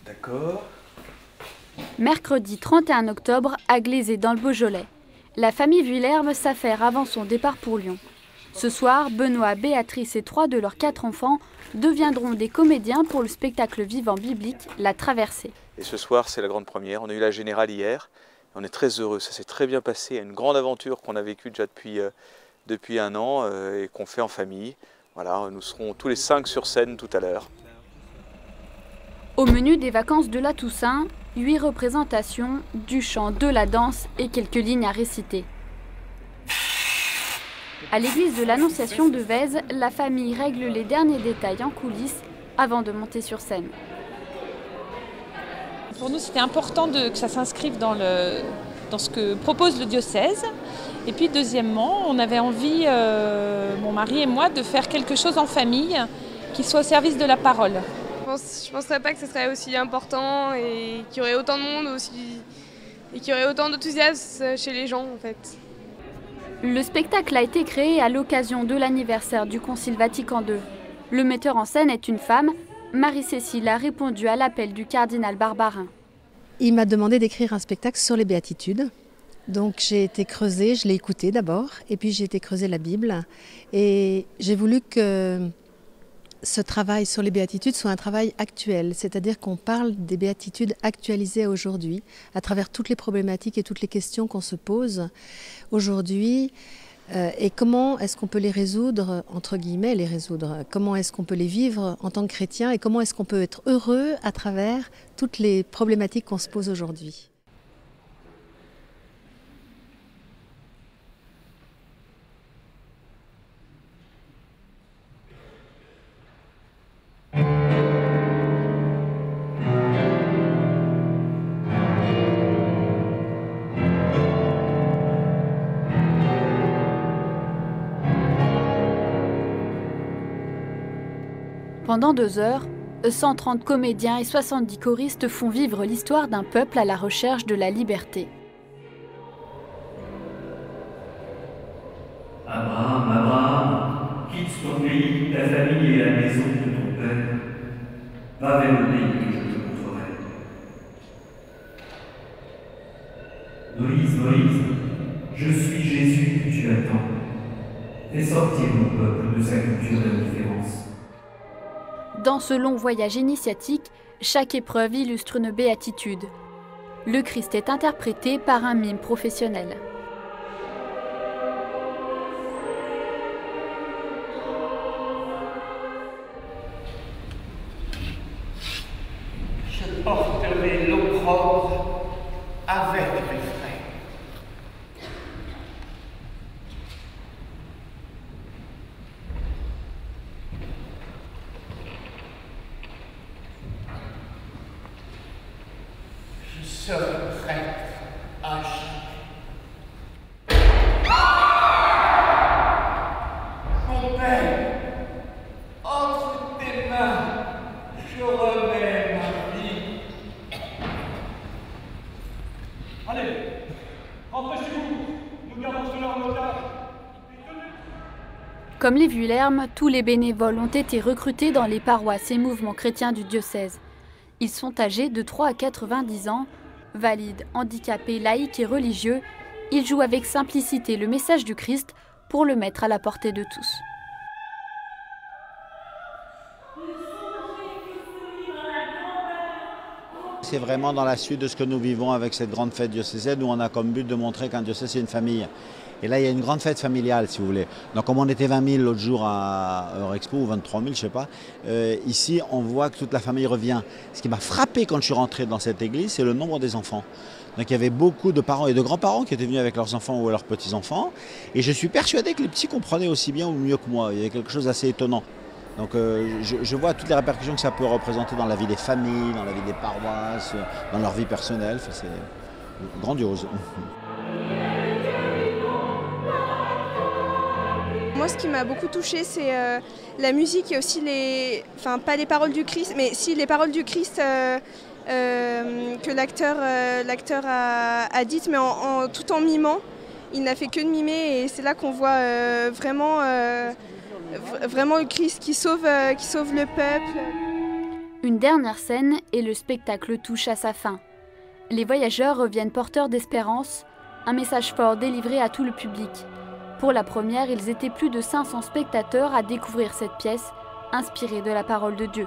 D'accord. Mercredi 31 octobre, à Glazé dans le Beaujolais. La famille Vuillerme s'affaire avant son départ pour Lyon. Ce soir, Benoît, Béatrice et 3 de leurs 4 enfants deviendront des comédiens pour le spectacle vivant biblique La Traversée. Et ce soir, c'est la grande première. On a eu la Générale hier. On est très heureux. Ça s'est très bien passé. Une grande aventure qu'on a vécue déjà depuis un an et qu'on fait en famille. Voilà, nous serons tous les 5 sur scène tout à l'heure. Au menu des vacances de la Toussaint, 8 représentations, du chant, de la danse et quelques lignes à réciter. À l'église de l'Annonciation de Vèze, la famille règle les derniers détails en coulisses avant de monter sur scène. Pour nous, c'était important que ça s'inscrive dans ce que propose le diocèse. Et puis deuxièmement, on avait envie, mon mari et moi, de faire quelque chose en famille qui soit au service de la parole. Je ne penserais pas que ce serait aussi important et qu'il y aurait autant de monde aussi et qu'il y aurait autant d'enthousiasme chez les gens en fait. Le spectacle a été créé à l'occasion de l'anniversaire du Concile Vatican II. Le metteur en scène est une femme. Marie-Cécile a répondu à l'appel du cardinal Barbarin. Il m'a demandé d'écrire un spectacle sur les béatitudes. Donc j'ai été creuser, je l'ai écouté d'abord, et puis j'ai été creuser la Bible. Et j'ai voulu que ce travail sur les béatitudes soit un travail actuel, c'est-à-dire qu'on parle des béatitudes actualisées à aujourd'hui, à travers toutes les problématiques et toutes les questions qu'on se pose aujourd'hui, et comment est-ce qu'on peut les résoudre, entre guillemets les résoudre, comment est-ce qu'on peut les vivre en tant que chrétien et comment est-ce qu'on peut être heureux à travers toutes les problématiques qu'on se pose aujourd'hui. Pendant 2 heures, 130 comédiens et 70 choristes font vivre l'histoire d'un peuple à la recherche de la liberté. Abraham, Abraham, quitte ton pays, ta famille et la maison de ton père. Va vers le pays que je te montrerai. Moïse, Moïse, je suis Jésus que tu attends. Fais sortir mon peuple de sa culture d'indifférence. Dans ce long voyage initiatique, chaque épreuve illustre une béatitude. Le Christ est interprété par un mime professionnel. Je porterai l'opprobre avec mes frères. Je serai prête à agir. Mon Père, entre tes mains, je remets ma vie. Allez, rentrez chez vous, nous gardons cela en otage. Comme les Vuillerme, tous les bénévoles ont été recrutés dans les paroisses et mouvements chrétiens du diocèse. Ils sont âgés de 3 à 90 ans, valides, handicapés, laïcs et religieux. Ils jouent avec simplicité le message du Christ pour le mettre à la portée de tous. C'est vraiment dans la suite de ce que nous vivons avec cette grande fête diocésaine où on a comme but de montrer qu'un diocèse c'est une famille. Et là il y a une grande fête familiale si vous voulez. Donc comme on était 20 000 l'autre jour à Eurexpo ou 23 000 je sais pas, ici on voit que toute la famille revient. Ce qui m'a frappé quand je suis rentré dans cette église c'est le nombre des enfants. Donc il y avait beaucoup de parents et de grands-parents qui étaient venus avec leurs enfants ou leurs petits-enfants. Et je suis persuadé que les petits comprenaient aussi bien ou mieux que moi. Il y avait quelque chose d'assez étonnant. Donc je vois toutes les répercussions que ça peut représenter dans la vie des familles, dans la vie des paroisses, dans leur vie personnelle. Enfin, c'est grandiose. Moi, ce qui m'a beaucoup touchée, c'est la musique et aussi enfin pas les paroles du Christ, mais si les paroles du Christ que l'acteur a dites, mais tout en mimant. il n'a fait que de mimer et c'est là qu'on voit vraiment le Christ qui sauve le peuple. Une dernière scène et le spectacle touche à sa fin. Les voyageurs reviennent porteurs d'espérance, un message fort délivré à tout le public. Pour la première, ils étaient plus de 500 spectateurs à découvrir cette pièce, inspirée de la parole de Dieu.